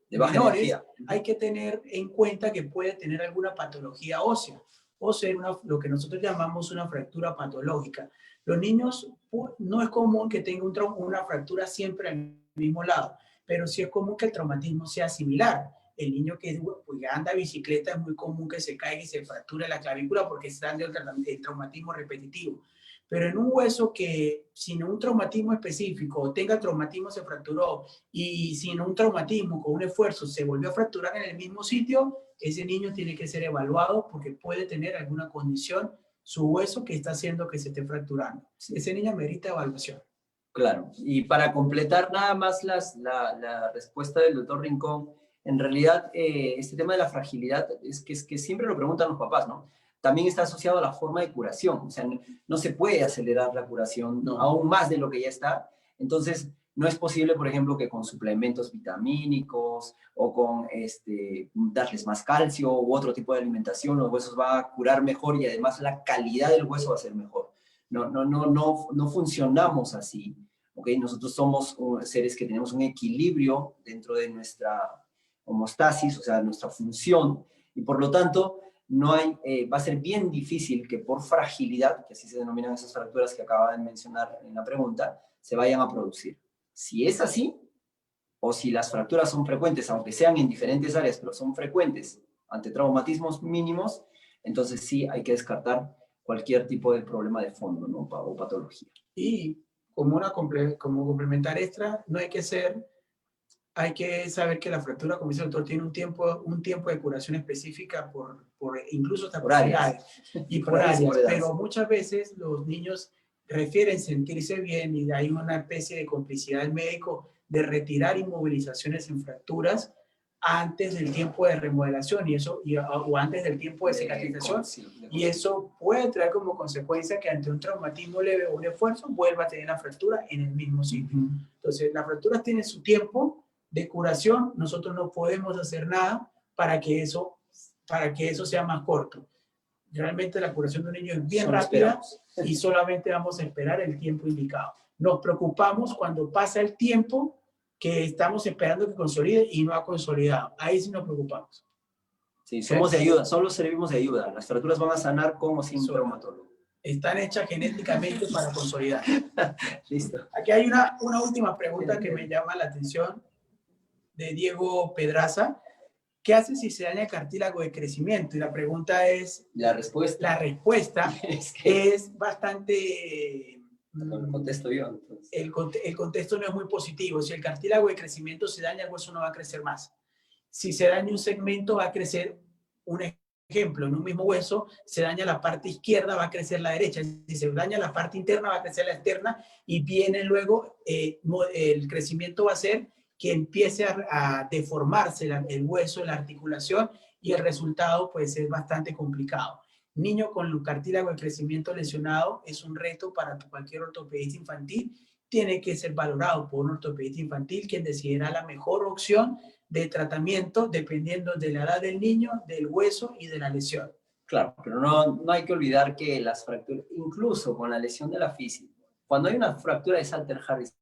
Speaker 1: De baja
Speaker 2: menores,
Speaker 1: energía.
Speaker 2: hay que tener en cuenta que puede tener alguna patología ósea o ser lo que nosotros llamamos una fractura patológica. Los niños, no es común que tengan una fractura siempre al mismo lado, pero sí es común que el traumatismo sea similar. El niño que pues, anda bicicleta es muy común que se caiga y se fracture la clavícula porque está en el traumatismo repetitivo. Pero en un hueso que sin un traumatismo específico o tenga traumatismo se fracturó y sin un traumatismo con un esfuerzo se volvió a fracturar en el mismo sitio, ese niño tiene que ser evaluado porque puede tener alguna condición, su hueso que está haciendo que se esté fracturando. Ese niño merita evaluación.
Speaker 1: Claro, y para completar nada más la respuesta del doctor Rincón, en realidad este tema de la fragilidad es que siempre lo preguntan los papás, ¿no? También está asociado a la forma de curación, o sea, no se puede acelerar la curación aún más de lo que ya está, entonces no es posible, por ejemplo, que con suplementos vitamínicos o con darles más calcio u otro tipo de alimentación los huesos van a curar mejor y además la calidad del hueso va a ser mejor. No funcionamos así, ¿ok? Nosotros somos seres que tenemos un equilibrio dentro de nuestra homeostasis, o sea, nuestra función, y por lo tanto va a ser bien difícil que por fragilidad, que así se denominan esas fracturas que acaba de mencionar en la pregunta, se vayan a producir. Si es así, o si las fracturas son frecuentes, aunque sean en diferentes áreas, pero son frecuentes ante traumatismos mínimos, entonces sí hay que descartar cualquier tipo de problema de fondo, ¿no? O patología.
Speaker 2: Y como complementar extra, hay que saber que la fractura, como dice el doctor, tiene un tiempo de curación específica incluso hasta por edades y por áreas, pero muchas veces los niños refieren sentirse bien y hay una especie de complicidad del médico de retirar inmovilizaciones en fracturas antes del tiempo de remodelación o antes del tiempo de cicatrización, y eso puede traer como consecuencia que ante un traumatismo leve o un esfuerzo vuelva a tener la fractura en el mismo sitio. Entonces, las fracturas tienen su tiempo de curación, nosotros no podemos hacer nada para que eso sea más corto. Realmente la curación de un niño es bien rápida y solamente vamos a esperar el tiempo indicado. Nos preocupamos cuando pasa el tiempo que estamos esperando que consolide y no ha consolidado. Ahí sí nos preocupamos.
Speaker 1: Sí, somos de ayuda, solo servimos de ayuda. Las fracturas van a sanar con o sin traumatólogo.
Speaker 2: Están hechas genéticamente para consolidar.
Speaker 1: Listo.
Speaker 2: Aquí hay una última pregunta que me llama la atención de Diego Pedraza. ¿Qué hace si se daña el cartílago de crecimiento? Y la pregunta es...
Speaker 1: La respuesta
Speaker 2: es bastante...
Speaker 1: Lo contesto yo, entonces.
Speaker 2: El contexto no es muy positivo. Si el cartílago de crecimiento se daña, el hueso no va a crecer más. Si se daña un segmento, va a crecer un ejemplo. En un mismo hueso se daña la parte izquierda, va a crecer la derecha. Si se daña la parte interna, va a crecer la externa. Y viene luego, el crecimiento va a ser que empiece a deformarse el hueso, la articulación, y el resultado pues es bastante complicado. Niño con cartílago de crecimiento lesionado es un reto para cualquier ortopedista infantil. Tiene que ser valorado por un ortopedista infantil, quien decidirá la mejor opción de tratamiento dependiendo de la edad del niño, del hueso y de la lesión.
Speaker 1: Claro, pero no hay que olvidar que las fracturas, incluso con la lesión de la fisis, cuando hay una fractura de Salter-Harris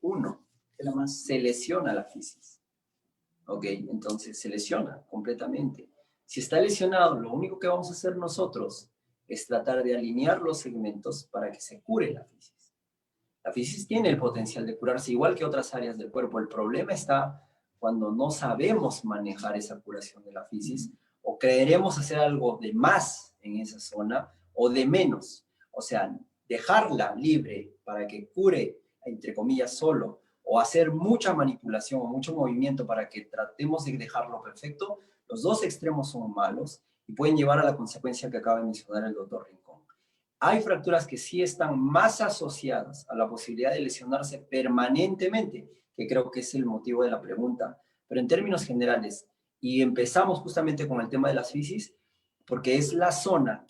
Speaker 1: 1, se lesiona la fisis. ¿Ok? Entonces se lesiona completamente. Si está lesionado, lo único que vamos a hacer nosotros es tratar de alinear los segmentos para que se cure la fisis. La fisis tiene el potencial de curarse igual que otras áreas del cuerpo. El problema está cuando no sabemos manejar esa curación de la fisis o creeremos hacer algo de más en esa zona o de menos. O sea, dejarla libre para que cure, entre comillas, solo, o hacer mucha manipulación o mucho movimiento para que tratemos de dejarlo perfecto, los dos extremos son malos y pueden llevar a la consecuencia que acaba de mencionar el doctor Rincón. Hay fracturas que sí están más asociadas a la posibilidad de lesionarse permanentemente, que creo que es el motivo de la pregunta. Pero en términos generales, y empezamos justamente con el tema de las fisis, porque es la zona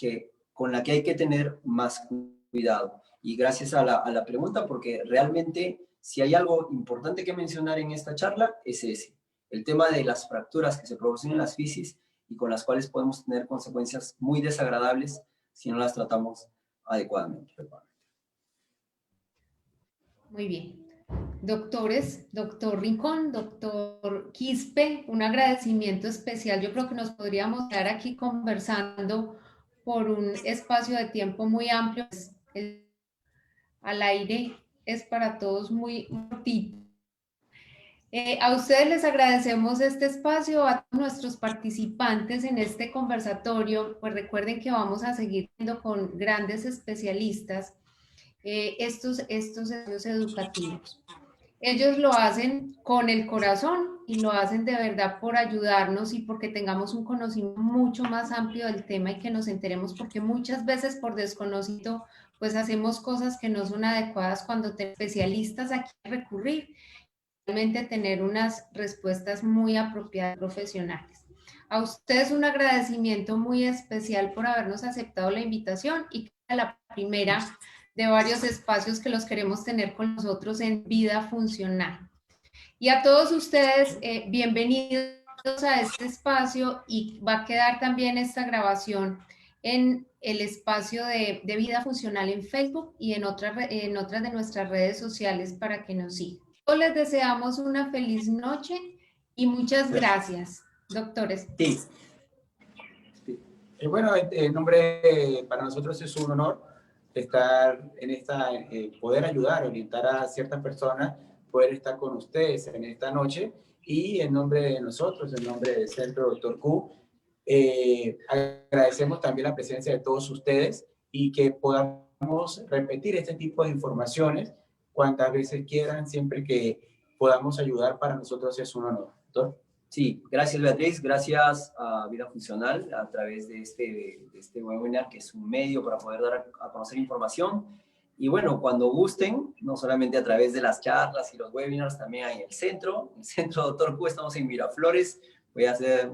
Speaker 1: con la que hay que tener más cuidado. Y gracias a la pregunta, porque realmente si hay algo importante que mencionar en esta charla, es ese. El tema de las fracturas que se producen en las fisis y con las cuales podemos tener consecuencias muy desagradables si no las tratamos adecuadamente.
Speaker 3: Muy bien. Doctores, doctor Rincón, doctor Quispe, un agradecimiento especial. Yo creo que nos podríamos quedar aquí conversando por un espacio de tiempo muy amplio. Al aire es para todos muy cortito. A ustedes les agradecemos este espacio, a nuestros participantes en este conversatorio. Pues recuerden que vamos a seguir viendo con grandes especialistas estos estudios educativos. Ellos lo hacen con el corazón y lo hacen de verdad por ayudarnos y porque tengamos un conocimiento mucho más amplio del tema y que nos enteremos, porque muchas veces por desconocido pues hacemos cosas que no son adecuadas cuando tenemos especialistas a quien recurrir, realmente tener unas respuestas muy apropiadas profesionales. A ustedes un agradecimiento muy especial por habernos aceptado la invitación y que la primera de varios espacios que los queremos tener con nosotros en Vida Funcional. Y a todos ustedes, bienvenidos a este espacio y va a quedar también esta grabación en el espacio de Vida Funcional en Facebook y en otras de nuestras redes sociales para que nos sigan. Todos les deseamos una feliz noche y muchas gracias, doctores.
Speaker 1: Sí.
Speaker 4: Bueno, en nombre, para nosotros es un honor estar en esta, poder ayudar, orientar a ciertas personas, poder estar con ustedes en esta noche y en nombre de nosotros, en nombre del Centro Dr. Q, agradecemos también la presencia de todos ustedes y que podamos repetir este tipo de informaciones cuantas veces quieran, siempre que podamos ayudar, para nosotros es un honor. Doctor.
Speaker 1: Sí, gracias Beatriz, gracias a Vida Funcional a través de este webinar, que es un medio para poder dar a conocer información. Y bueno, cuando gusten, no solamente a través de las charlas y los webinars, también hay el centro Dr. Q, estamos en Miraflores. Voy a hacer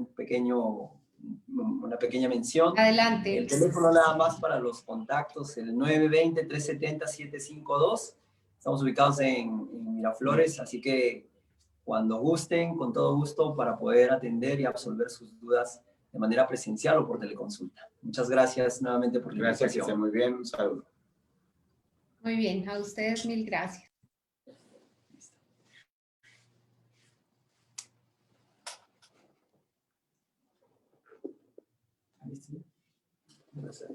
Speaker 1: una pequeña mención.
Speaker 3: Adelante.
Speaker 1: El teléfono nada más para los contactos, el 920-370-752. Estamos ubicados en Miraflores, así que cuando gusten, con todo gusto, para poder atender y absolver sus dudas de manera presencial o por teleconsulta. Muchas gracias nuevamente por la invitación.
Speaker 4: Gracias, que esté muy bien. Un saludo.
Speaker 3: Muy bien, a ustedes mil gracias.
Speaker 1: Listo. Gracias.